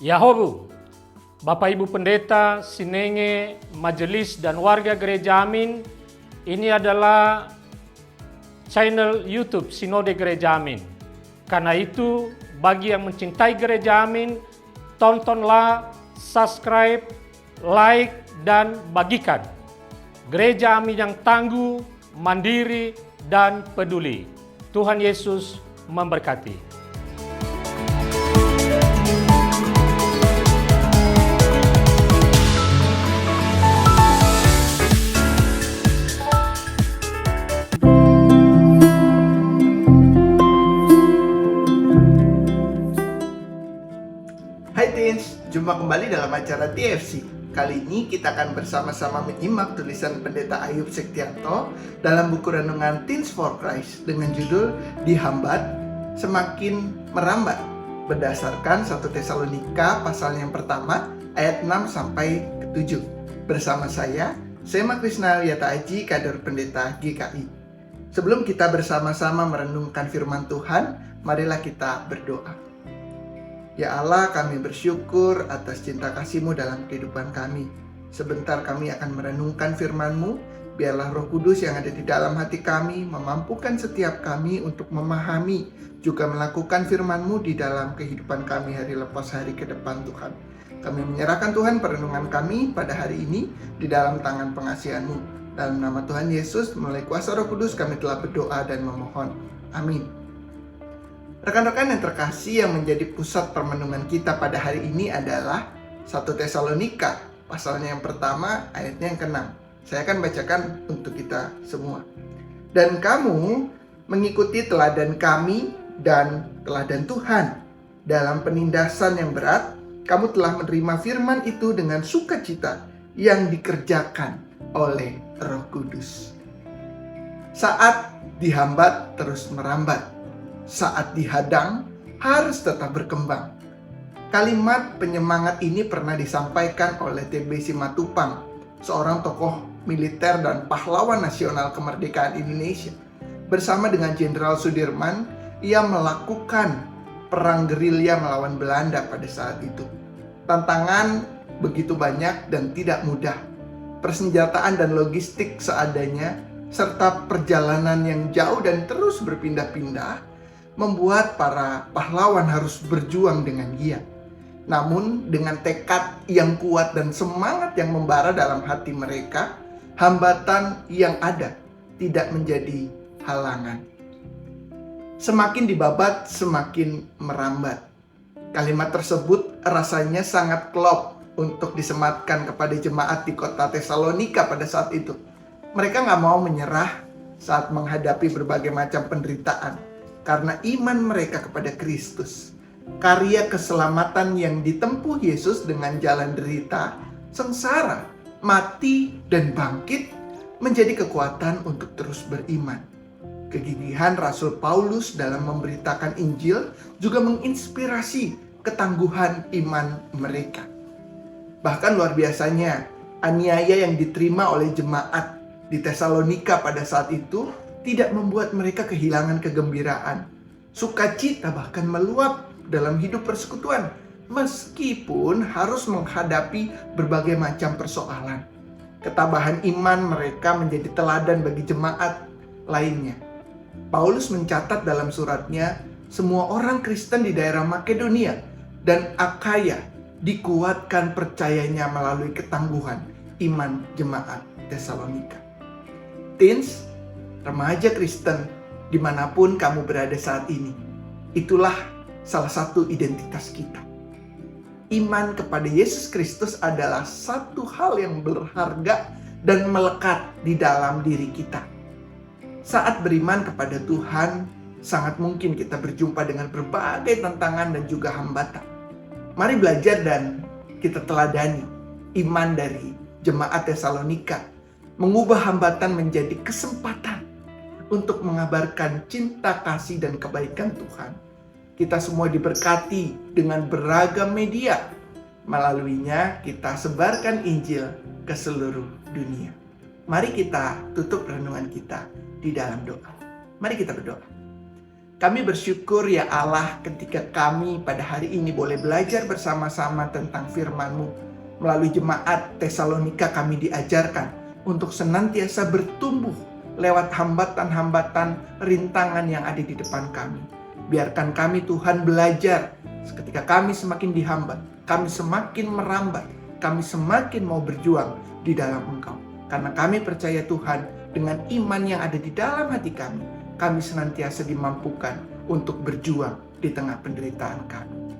Yahobu, Bapak Ibu Pendeta, Sinenge, Majelis dan warga Gereja Amin, ini adalah channel YouTube Sinode Gereja Amin. Karena itu, bagi yang mencintai Gereja Amin, tontonlah, subscribe, like, dan bagikan. Gereja Amin yang tangguh, mandiri, dan peduli. Tuhan Yesus memberkati. Hai Teens, jumpa kembali dalam acara TFC. Kali ini kita akan bersama-sama menyimak tulisan Pendeta Ayub Sektianto dalam buku renungan Teens for Christ dengan judul Dihambat Semakin Merambat, berdasarkan 1 Tesalonika pasal yang pertama ayat 6-7. Bersama saya, Sema Krisna Yata Aji, kader Pendeta GKI. Sebelum kita bersama-sama merenungkan firman Tuhan, marilah kita berdoa. Ya Allah, kami bersyukur atas cinta kasih-Mu dalam kehidupan kami. Sebentar kami akan merenungkan firman-Mu. Biarlah Roh Kudus yang ada di dalam hati kami memampukan setiap kami untuk memahami, juga melakukan firman-Mu di dalam kehidupan kami hari lepas hari ke depan Tuhan. Kami menyerahkan Tuhan perenungan kami pada hari ini di dalam tangan pengasihan-Mu. Dalam nama Tuhan Yesus, melalui kuasa Roh Kudus kami telah berdoa dan memohon. Amin. Rekan-rekan yang terkasih, yang menjadi pusat permenungan kita pada hari ini adalah 1 Tesalonika, pasalnya yang pertama, ayatnya yang ke-6. Saya akan bacakan untuk kita semua. Dan kamu mengikuti teladan kami dan teladan Tuhan. Dalam penindasan yang berat, kamu telah menerima firman itu dengan sukacita yang dikerjakan oleh Roh Kudus. Saat dihambat terus merambat. Saat dihadang, harus tetap berkembang. Kalimat penyemangat ini pernah disampaikan oleh TB Simatupang, seorang tokoh militer dan pahlawan nasional kemerdekaan Indonesia. Bersama dengan Jenderal Sudirman, ia melakukan perang gerilya melawan Belanda pada saat itu. Tantangan begitu banyak dan tidak mudah. Persenjataan dan logistik seadanya, serta perjalanan yang jauh dan terus berpindah-pindah, membuat para pahlawan harus berjuang dengan giat. Namun dengan tekad yang kuat dan semangat yang membara dalam hati mereka, hambatan yang ada tidak menjadi halangan. Semakin dibabat, semakin merambat. Kalimat tersebut rasanya sangat klop untuk disematkan kepada jemaat di kota Tesalonika pada saat itu. Mereka nggak mau menyerah saat menghadapi berbagai macam penderitaan, karena iman mereka kepada Kristus. Karya keselamatan yang ditempuh Yesus dengan jalan derita, sengsara, mati, dan bangkit menjadi kekuatan untuk terus beriman. Kegigihan Rasul Paulus dalam memberitakan Injil juga menginspirasi ketangguhan iman mereka. Bahkan luar biasanya, aniaya yang diterima oleh jemaat di Tesalonika pada saat itu tidak membuat mereka kehilangan kegembiraan. Sukacita bahkan meluap dalam hidup persekutuan, meskipun harus menghadapi berbagai macam persoalan. Ketabahan iman mereka menjadi teladan bagi jemaat lainnya. Paulus mencatat dalam suratnya, semua orang Kristen di daerah Makedonia dan Akaya dikuatkan percayanya melalui ketangguhan iman jemaat Tesalonika. Teens, remaja Kristen, dimanapun kamu berada saat ini, itulah salah satu identitas kita. Iman kepada Yesus Kristus adalah satu hal yang berharga dan melekat di dalam diri kita. Saat beriman kepada Tuhan, sangat mungkin kita berjumpa dengan berbagai tantangan dan juga hambatan. Mari belajar dan kita teladani iman dari jemaat Tesalonika, mengubah hambatan menjadi kesempatan untuk mengabarkan cinta kasih dan kebaikan Tuhan. Kita semua diberkati dengan beragam media. Melaluinya kita sebarkan Injil ke seluruh dunia. Mari kita tutup renungan kita di dalam doa. Mari kita berdoa. Kami bersyukur ya Allah ketika kami pada hari ini boleh belajar bersama-sama tentang firman-Mu. Melalui jemaat Tesalonika kami diajarkan untuk senantiasa bertumbuh lewat hambatan-hambatan rintangan yang ada di depan kami. Biarkan kami Tuhan belajar ketika kami semakin dihambat, kami semakin merambat, kami semakin mau berjuang di dalam Engkau. Karena kami percaya Tuhan dengan iman yang ada di dalam hati kami senantiasa dimampukan untuk berjuang di tengah penderitaan kami.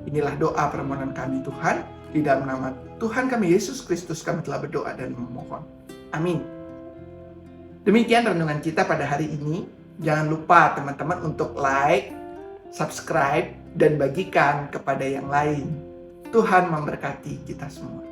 Inilah doa permohonan kami Tuhan, di dalam nama Tuhan kami Yesus Kristus kami telah berdoa dan memohon. Amin. Demikian renungan kita pada hari ini. Jangan lupa teman-teman untuk like, subscribe, dan bagikan kepada yang lain. Tuhan memberkati kita semua.